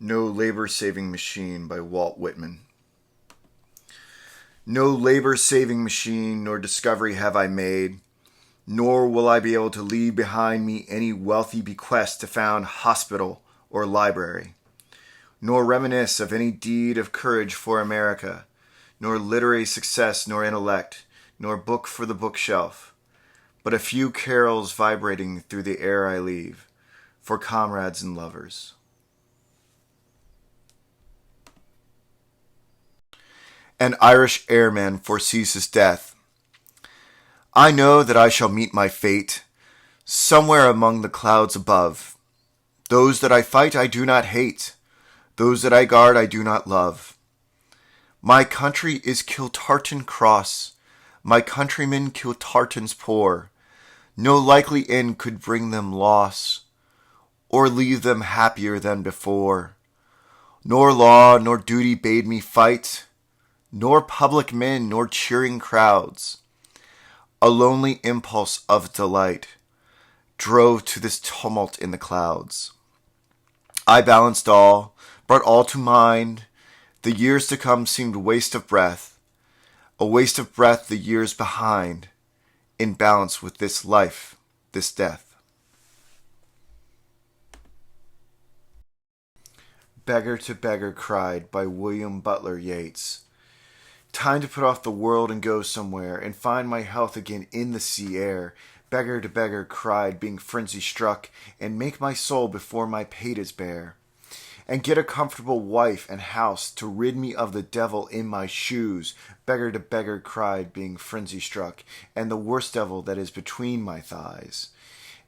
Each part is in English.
No Labor-Saving Machine by Walt Whitman. No labor-saving machine nor discovery have I made, nor will I be able to leave behind me any wealthy bequest to found hospital or library, nor reminisce of any deed of courage for America, nor literary success nor intellect, nor book for the bookshelf, but a few carols vibrating through the air I leave, for comrades and lovers. An Irish airman foresees his death. I know that I shall meet my fate somewhere among the clouds above. Those that I fight I do not hate. Those that I guard I do not love. My country is Kiltartan cross. My countrymen Kiltartans poor. No likely end could bring them loss, or leave them happier than before. Nor law nor duty bade me fight, nor public men, nor cheering crowds. A lonely impulse of delight drove to this tumult in the clouds. I balanced all, brought all to mind. The years to come seemed waste of breath, a waste of breath the years behind, in balance with this life, this death. Beggar to Beggar cried by William Butler Yeats. Time to put off the world and go somewhere, and find my health again in the sea air. Beggar to beggar cried, being frenzy struck, and make my soul before my pate is bare. And get a comfortable wife and house to rid me of the devil in my shoes. Beggar to beggar cried, being frenzy struck, and the worst devil that is between my thighs.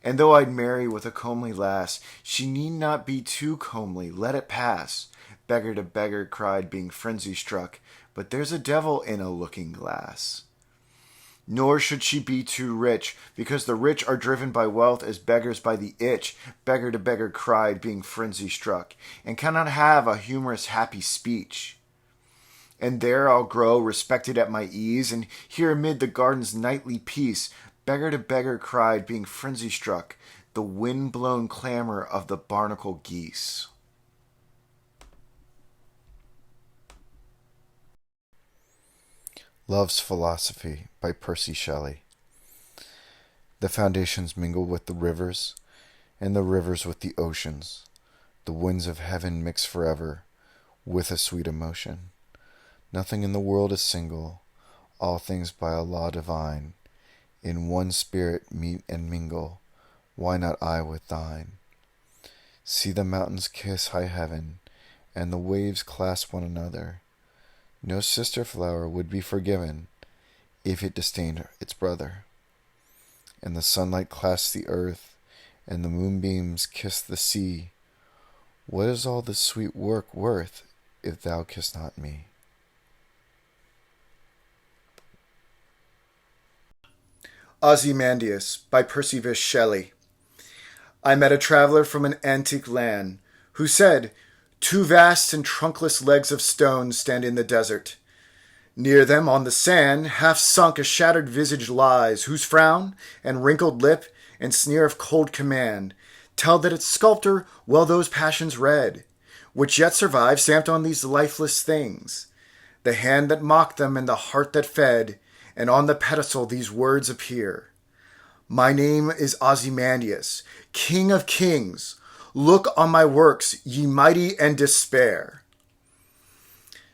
And though I'd marry with a comely lass, she need not be too comely, let it pass. Beggar to beggar cried, being frenzy struck, but there's a devil in a looking-glass. Nor should she be too rich, because the rich are driven by wealth as beggars by the itch. Beggar to beggar cried, being frenzy struck, and cannot have a humorous happy speech. And there I'll grow respected at my ease, and here amid the garden's nightly peace. Beggar to beggar cried, being frenzy struck, the wind-blown clamor of the barnacle geese. Love's Philosophy by Percy Shelley. The foundations mingle with the rivers, and the rivers with the oceans. The winds of heaven mix forever with a sweet emotion. Nothing in the world is single, all things by a law divine. In one spirit meet and mingle, why not I with thine? See the mountains kiss high heaven, and the waves clasp one another. No sister flower would be forgiven if it disdained its brother. And the sunlight clasps the earth, and the moonbeams kiss the sea. What is all this sweet work worth if thou kiss not me? Ozymandias by Percy Bysshe Shelley. I met a traveler from an antique land who said, "Two vast and trunkless legs of stone stand in the desert. Near them on the sand, half sunk, a shattered visage lies, whose frown and wrinkled lip and sneer of cold command tell that its sculptor well those passions read, which yet survive stamped on these lifeless things. The hand that mocked them and the heart that fed, and on the pedestal these words appear. My name is Ozymandias, King of Kings. Look on my works, ye mighty, and despair."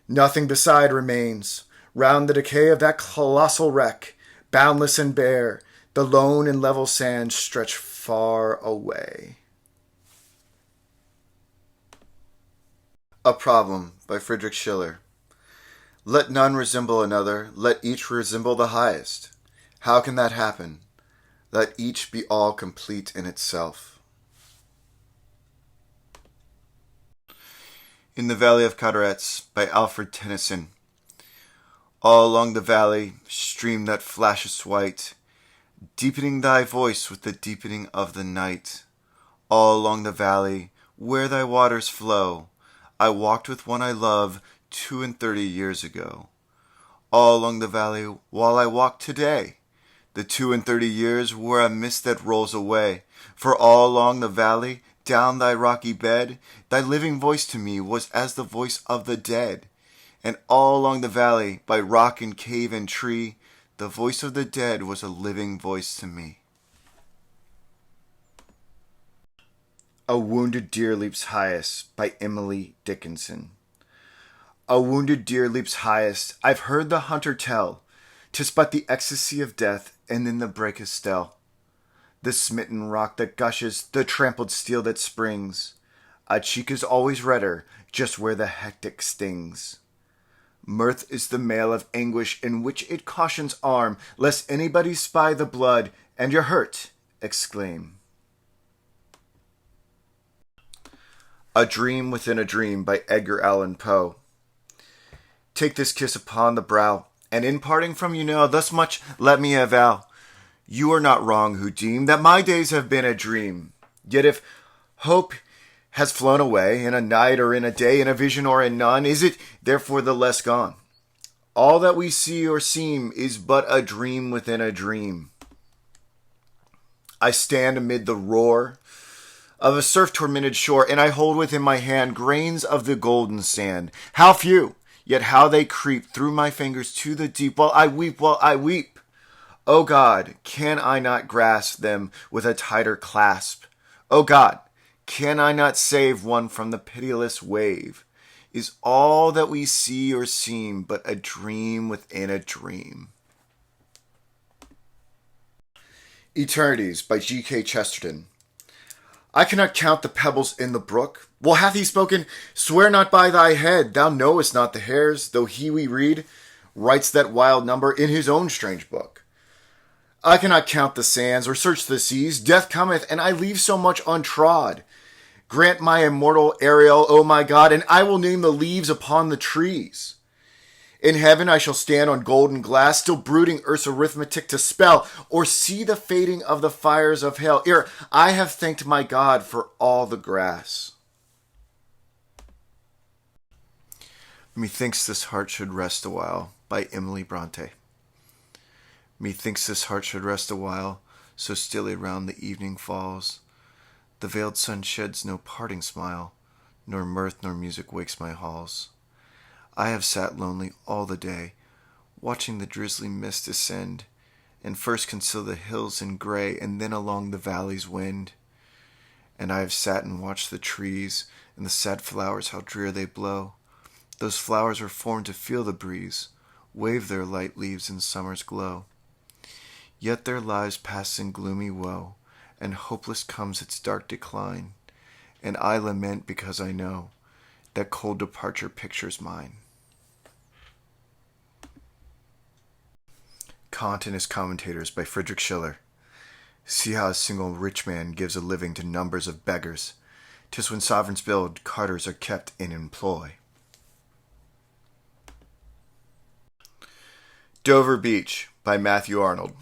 Nothing beside remains. Round the decay of that colossal wreck, boundless and bare, the lone and level sands stretch far away. A Problem by Friedrich Schiller. Let none resemble another, let each resemble the highest. How can that happen? Let each be all complete in itself. In the Valley of Carteret by Alfred Tennyson. All along the valley, stream that flashes white, deepening thy voice with the deepening of the night. All along the valley, where thy waters flow, I walked with one I love 32 years ago. All along the valley, while I walk today, the 32 years were a mist that rolls away. For all along the valley, down thy rocky bed, thy living voice to me was as the voice of the dead. And all along the valley, by rock and cave and tree, the voice of the dead was a living voice to me. A Wounded Deer Leaps Highest by Emily Dickinson. A wounded deer leaps highest, I've heard the hunter tell. 'Tis but the ecstasy of death, and then the break is still. The smitten rock that gushes, the trampled steel that springs. A cheek is always redder, just where the hectic stings. Mirth is the mail of anguish in which it cautions arm, lest anybody spy the blood, and you're hurt, exclaim. A Dream Within a Dream by Edgar Allan Poe. Take this kiss upon the brow, and in parting from you now, thus much let me avow. You are not wrong who deem that my days have been a dream. Yet if hope has flown away, in a night or in a day, in a vision or in none, is it therefore the less gone? All that we see or seem is but a dream within a dream. I stand amid the roar of a surf-tormented shore, and I hold within my hand grains of the golden sand. How few, yet how they creep through my fingers to the deep, while I weep. O God, can I not grasp them with a tighter clasp? O God, can I not save one from the pitiless wave? Is all that we see or seem but a dream within a dream? Eternities by G.K. Chesterton. I cannot count the pebbles in the brook. Well, hath he spoken, swear not by thy head, thou knowest not the hairs, though he we read writes that wild number in his own strange book. I cannot count the sands or search the seas. Death cometh, and I leave so much untrod. Grant my immortal Ariel, O my God, and I will name the leaves upon the trees. In heaven I shall stand on golden glass, still brooding earth's arithmetic to spell, or see the fading of the fires of hell, ere I have thanked my God for all the grass. Methinks this heart should rest a while, by Emily Bronte. Methinks this heart should rest a while, so stilly round the evening falls. The veiled sun sheds no parting smile, nor mirth nor music wakes my halls. I have sat lonely all the day, watching the drizzly mist descend, and first conceal the hills in gray, and then along the valleys wind. And I have sat and watched the trees, and the sad flowers, how drear they blow. Those flowers were formed to feel the breeze, wave their light leaves in summer's glow. Yet their lives pass in gloomy woe, and hopeless comes its dark decline, and I lament because I know that cold departure pictures mine. Kant and His Commentators by Frederick Schiller. See how a single rich man gives a living to numbers of beggars. 'Tis when sovereigns build, carters are kept in employ. Dover Beach by Matthew Arnold.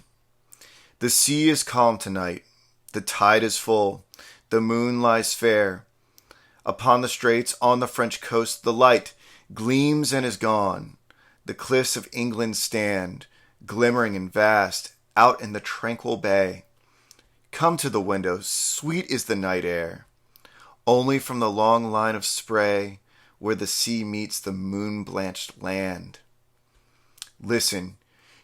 The sea is calm tonight, the tide is full, the moon lies fair. Upon the straits on the French coast the light gleams and is gone. The cliffs of England stand, glimmering and vast, out in the tranquil bay. Come to the window, sweet is the night air. Only from the long line of spray, where the sea meets the moon-blanched land. Listen,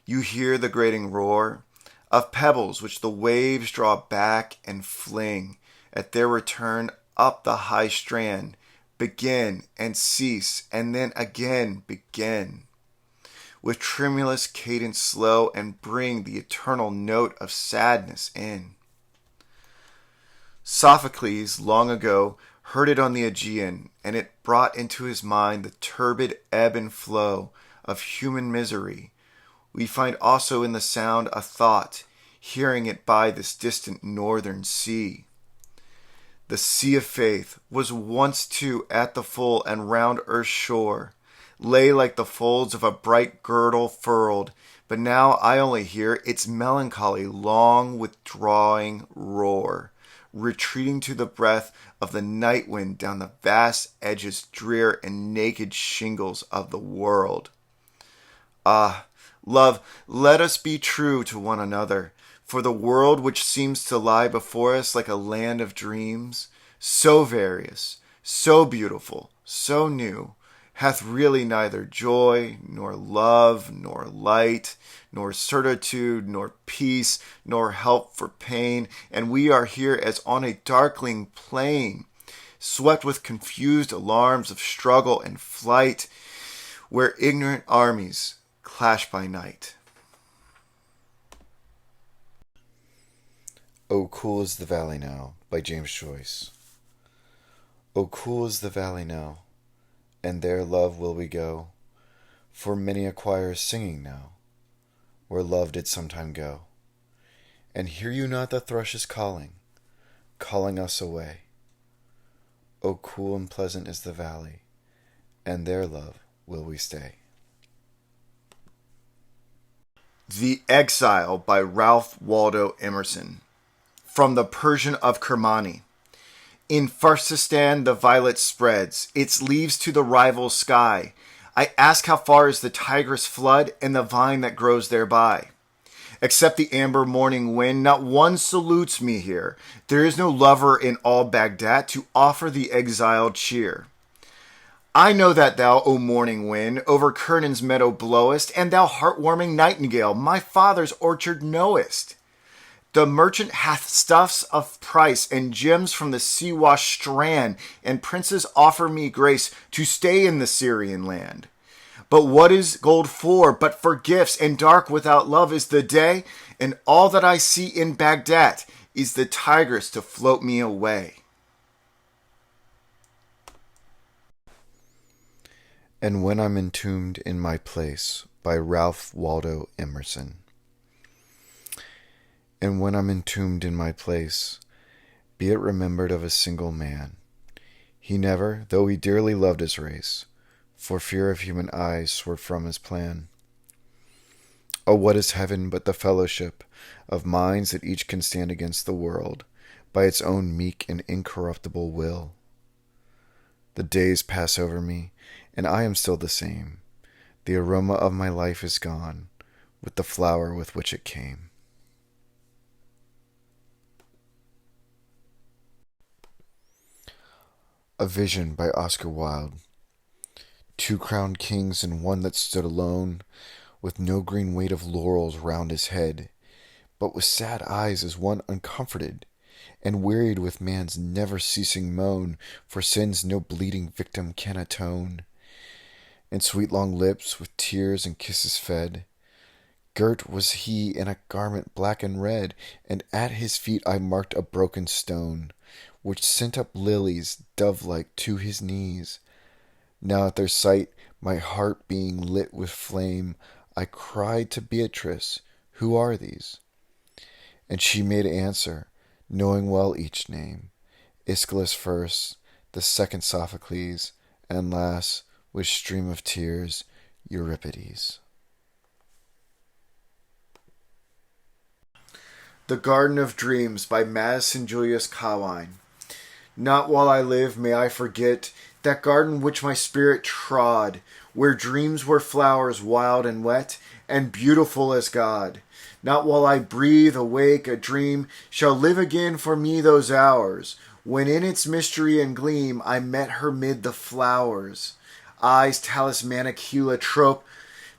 you hear the grating roar of pebbles which the waves draw back and fling at their return up the high strand, begin and cease, and then again begin, with tremulous cadence slow, and bring the eternal note of sadness in. Sophocles long ago heard it on the Aegean, and it brought into his mind the turbid ebb and flow of human misery. We find also in the sound a thought, hearing it by this distant northern sea. The sea of faith was once too at the full, and round earth's shore lay like the folds of a bright girdle furled, but now I only hear its melancholy long withdrawing roar, retreating to the breath of the night wind down the vast edges drear and naked shingles of the world. Ah, love, let us be true to one another, for the world which seems to lie before us like a land of dreams so various, so beautiful, so new, hath really neither joy, nor love, nor light, nor certitude, nor peace, nor help for pain, and we are here as on a darkling plain, swept with confused alarms of struggle and flight, where ignorant armies clash by night. O cool is the valley now, by James Joyce. O cool is the valley now, and there, love, will we go, for many a choir is singing now, where love did sometime go. And hear you not the thrushes calling, calling us away? O cool and pleasant is the valley, and there, love, will we stay. The Exile by Ralph Waldo Emerson. From the Persian of Kermani. In Farsistan the violet spreads its leaves to the rival sky. I ask how far is the Tigris flood and the vine that grows thereby. Except the amber morning wind, not one salutes me here. There is no lover in all Baghdad to offer the exiled cheer. I know that thou, O morning wind, over Kernan's meadow blowest, and thou heart-warming nightingale, my father's orchard knowest. The merchant hath stuffs of price and gems from the sea-washed strand, and princes offer me grace to stay in the Syrian land. But what is gold for but for gifts, and dark without love is the day, and all that I see in Baghdad is the Tigris to float me away. And When I'm Entombed in My Place, by Ralph Waldo Emerson. And when I'm entombed in my place, be it remembered of a single man, he never, though he dearly loved his race, for fear of human eyes swerved from his plan. Oh, what is heaven but the fellowship of minds that each can stand against the world by its own meek and incorruptible will? The days pass over me, and I am still the same. The aroma of my life is gone, with the flower with which it came. A Vision by Oscar Wilde. Two crowned kings and one that stood alone, with no green weight of laurels round his head, but with sad eyes as one uncomforted, and wearied with man's never-ceasing moan for sins no bleeding victim can atone, and sweet long lips with tears and kisses fed. Girt was he in a garment black and red, and at his feet I marked a broken stone, which sent up lilies dove-like to his knees. Now at their sight, my heart being lit with flame, I cried to Beatrice, "Who are these?" And she made answer, knowing well each name, Aeschylus first, the second Sophocles, and last, with stream of tears, Euripides. The Garden of Dreams by Madison Julius Cowine. Not while I live may I forget that garden which my spirit trod, where dreams were flowers wild and wet, and beautiful as God. Not while I breathe, awake, a dream shall live again for me those hours, when in its mystery and gleam I met her mid the flowers. Eyes talismanic heliotrope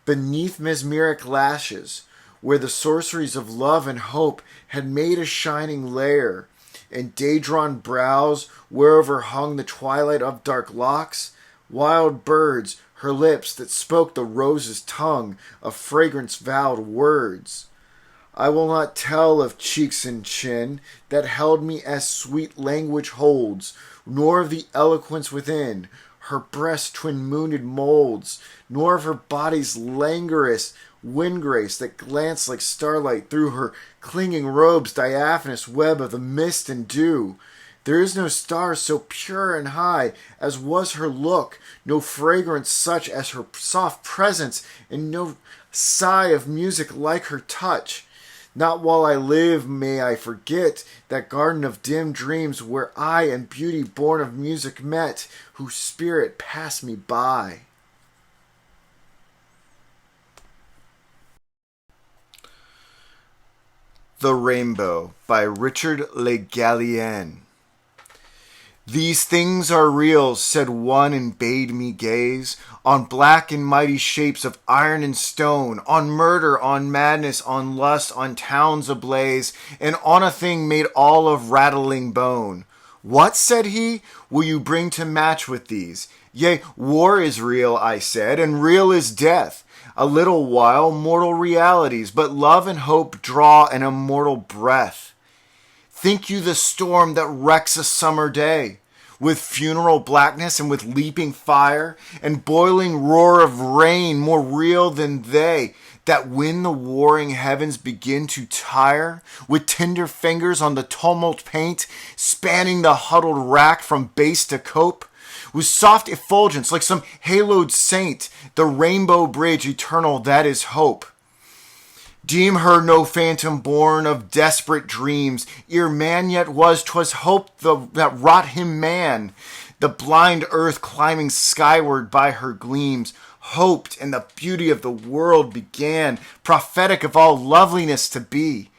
beneath mesmeric lashes, where the sorceries of love and hope had made a shining lair, and day-drawn brows, whereover hung the twilight of dark locks, wild birds, her lips that spoke the rose's tongue of fragrance-vowed words. I will not tell of cheeks and chin that held me as sweet language holds, nor of the eloquence within her breast twin-mooned molds, nor of her body's languorous wind grace that glanced like starlight through her clinging robes' diaphanous web of the mist and dew. There is no star so pure and high as was her look, no fragrance such as her soft presence, and no sigh of music like her touch. Not while I live may I forget that garden of dim dreams where I and beauty born of music met, whose spirit passed me by. The Rainbow by Richard Le Gallienne. These things are real, said one, and bade me gaze on black and mighty shapes of iron and stone, on murder, on madness, on lust, on towns ablaze, and on a thing made all of rattling bone. What, said he, will you bring to match with these? Yea, war is real, I said, and real is death. A little while mortal realities, but love and hope draw an immortal breath. Think you the storm that wrecks a summer day, with funeral blackness and with leaping fire, and boiling roar of rain more real than they, that when the warring heavens begin to tire, with tender fingers on the tumult paint, spanning the huddled rack from base to cope, with soft effulgence like some haloed saint, the rainbow bridge eternal that is hope. Deem her no phantom born of desperate dreams, ere man yet was, 'twas hope that wrought him man. The blind earth climbing skyward by her gleams, hoped, and the beauty of the world began, prophetic of all loveliness to be.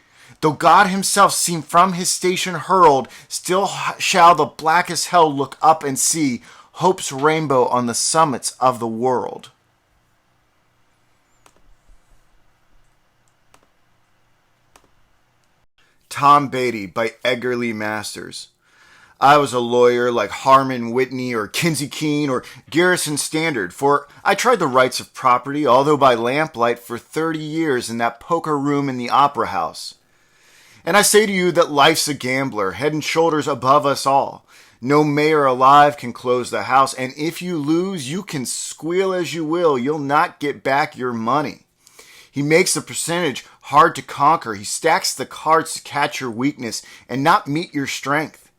Though God himself seem from his station hurled, still shall the blackest hell look up and see hope's rainbow on the summits of the world. Tom Beatty by Edgar Lee Masters. I was a lawyer like Harmon Whitney or Kinsey Keene or Garrison Standard, for I tried the rights of property, although by lamplight, for 30 years in that poker room in the Opera House. And I say to you that life's a gambler, head and shoulders above us all. No mayor alive can close the house, and if you lose, you can squeal as you will, you'll not get back your money. He makes the percentage hard to conquer. He stacks the cards to catch your weakness and not meet your strength.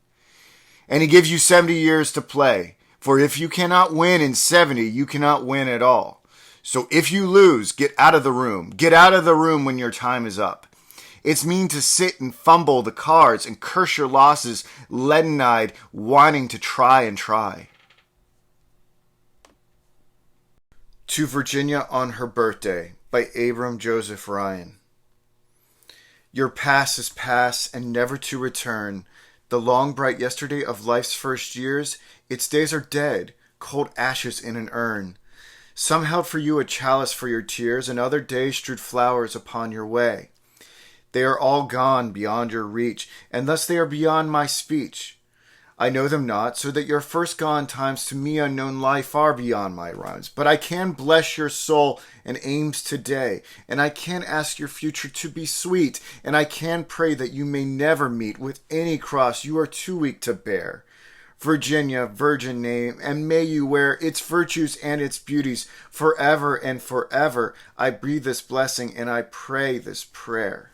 And he gives you 70 years to play. For if you cannot win in 70, you cannot win at all. So if you lose, get out of the room. Get out of the room when your time is up. It's mean to sit and fumble the cards and curse your losses, leaden-eyed, wanting to try and try. To Virginia on Her Birthday by Abram Joseph Ryan. Your past is past and never to return. The long bright yesterday of life's first years, its days are dead, cold ashes in an urn. Some held for you a chalice for your tears, and other days strewed flowers upon your way. They are all gone beyond your reach, and thus they are beyond my speech. I know them not, so that your first gone times to me unknown lie far beyond my rhymes. But I can bless your soul and aims today, and I can ask your future to be sweet, and I can pray that you may never meet with any cross you are too weak to bear. Virginia, virgin name, and may you wear its virtues and its beauties forever and forever. I breathe this blessing, and I pray this prayer.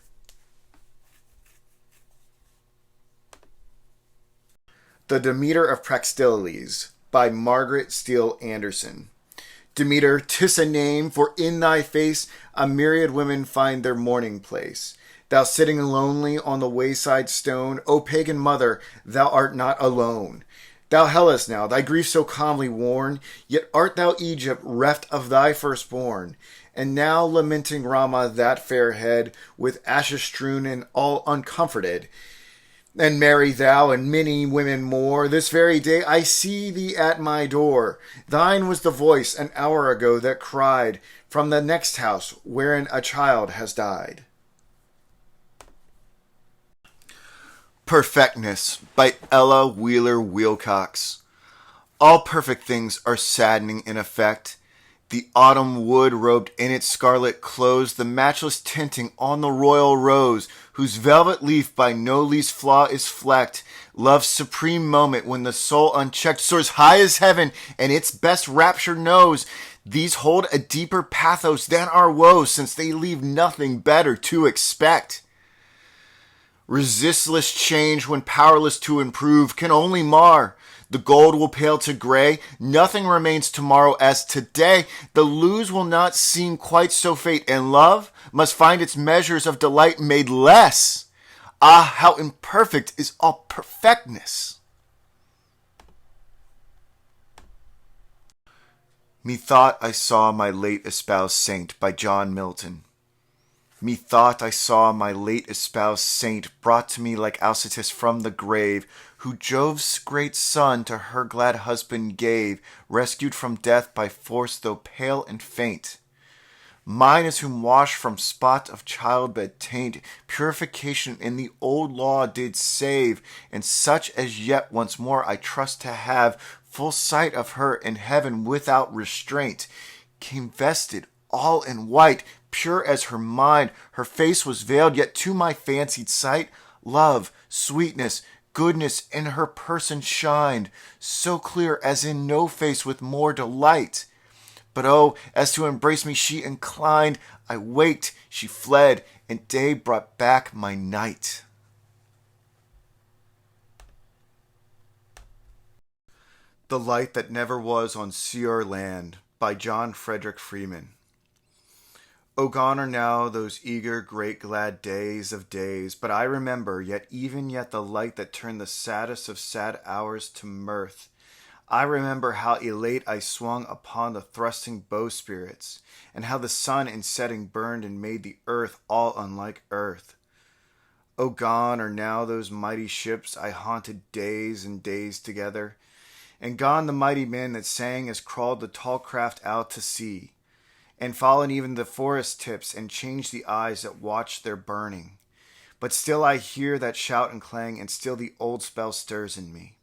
The Demeter of Praxiteles by Margaret Steele Anderson. Demeter, 'tis a name, for in thy face a myriad women find their mourning place. Thou sitting lonely on the wayside stone, O pagan mother, thou art not alone. Thou Hellas now, thy grief so calmly worn, yet art thou Egypt, reft of thy firstborn. And now lamenting Rama, that fair head, with ashes strewn and all uncomforted. And marry thou and many women more, this very day I see thee at my door. Thine was the voice an hour ago that cried from the next house wherein a child has died. Perfectness by Ella Wheeler Wilcox. All perfect things are saddening in effect. The autumn wood robed in its scarlet clothes, the matchless tinting on the royal rose, whose velvet leaf by no least flaw is flecked. Love's supreme moment when the soul unchecked soars high as heaven and its best rapture knows. These hold a deeper pathos than our woes, since they leave nothing better to expect. Resistless change, when powerless to improve, can only mar. The gold will pale to gray. Nothing remains tomorrow as today. The lose will not seem quite so fate, and love must find its measures of delight made less. Ah, how imperfect is all perfectness! Methought I saw my late espoused saint by John Milton. Methought I saw my late espoused saint brought to me like Alcetus from the grave, who Jove's great son to her glad husband gave, rescued from death by force though pale and faint. Mine is whom washed from spot of childbed taint, purification in the old law did save, and such as yet once more I trust to have full sight of her in heaven without restraint, came vested all in white, pure as her mind, her face was veiled, yet to my fancied sight, love, sweetness, goodness in her person shined, so clear as in no face with more delight. But oh, as to embrace me she inclined, I waked, she fled, and day brought back my night. The Light That Never Was on Sea or Land by John Frederick Freeman. O gone are now those eager, great, glad days of days, but I remember, even yet the light that turned the saddest of sad hours to mirth. I remember how elate I swung upon the thrusting bowsprits, and how the sun in setting burned and made the earth all unlike earth. O gone are now those mighty ships I haunted days and days together, and gone the mighty men that sang as crawled the tall craft out to sea, and fallen even the forest tips and changed the eyes that watched their burning. But still I hear that shout and clang, and still the old spell stirs in me.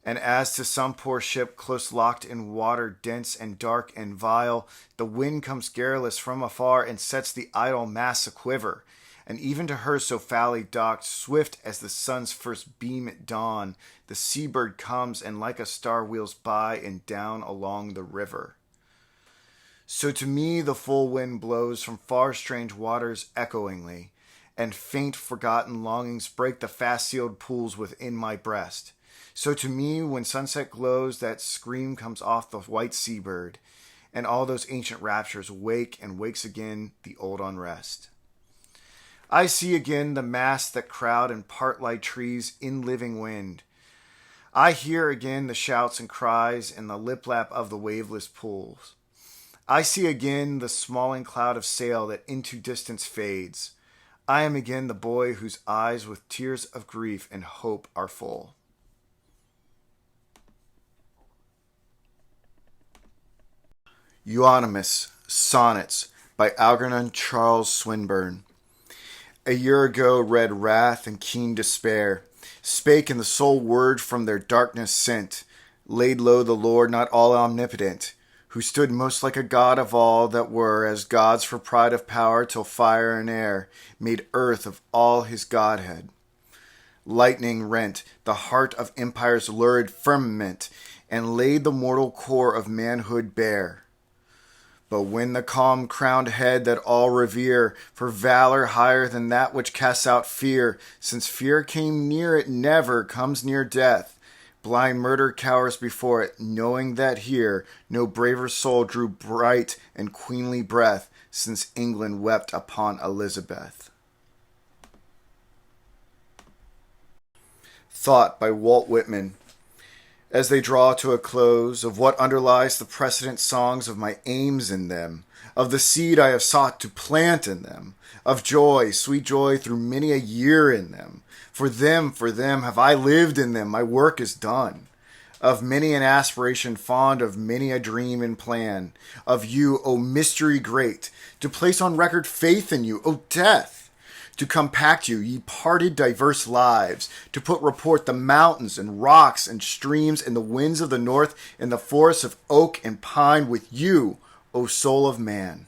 And as to some poor ship close locked in water dense and dark and vile, the wind comes garrulous from afar and sets the idle masts a-quiver. And even to her so foully docked, swift as the sun's first beam at dawn, the seabird comes and like a star wheels by and down along the river. So to me the full wind blows from far strange waters echoingly, and faint forgotten longings break the fast-sealed pools within my breast. So to me, when sunset glows, that scream comes off the white seabird, and all those ancient raptures wake and wakes again the old unrest. I see again the masts that crowd and part like trees in living wind. I hear again the shouts and cries and the lip-lap of the waveless pools. I see again the smalling cloud of sail that into distance fades. I am again the boy whose eyes with tears of grief and hope are full. Euonymus, Sonnets by Algernon Charles Swinburne. A year ago read wrath and keen despair, spake in the sole word from their darkness sent, laid low the Lord not all omnipotent, who stood most like a god of all that were as gods for pride of power till fire and air made earth of all his godhead. Lightning rent the heart of empire's lurid firmament and laid the mortal core of manhood bare. But when the calm crowned head that all revere for valor higher than that which casts out fear, since fear came near it never comes near death, blind murder cowers before it, knowing that here no braver soul drew bright and queenly breath since England wept upon Elizabeth. Thought by Walt Whitman. As they draw to a close, of what underlies the precedent songs of my aims in them, of the seed I have sought to plant in them, of joy, sweet joy through many a year in them. For them have I lived in them, my work is done. Of many an aspiration fond, of many a dream and plan, of you, O mystery great, to place on record faith in you, O death, to compact you, ye parted diverse lives, to put report the mountains and rocks and streams and the winds of the north and the forests of oak and pine with you, O soul of man.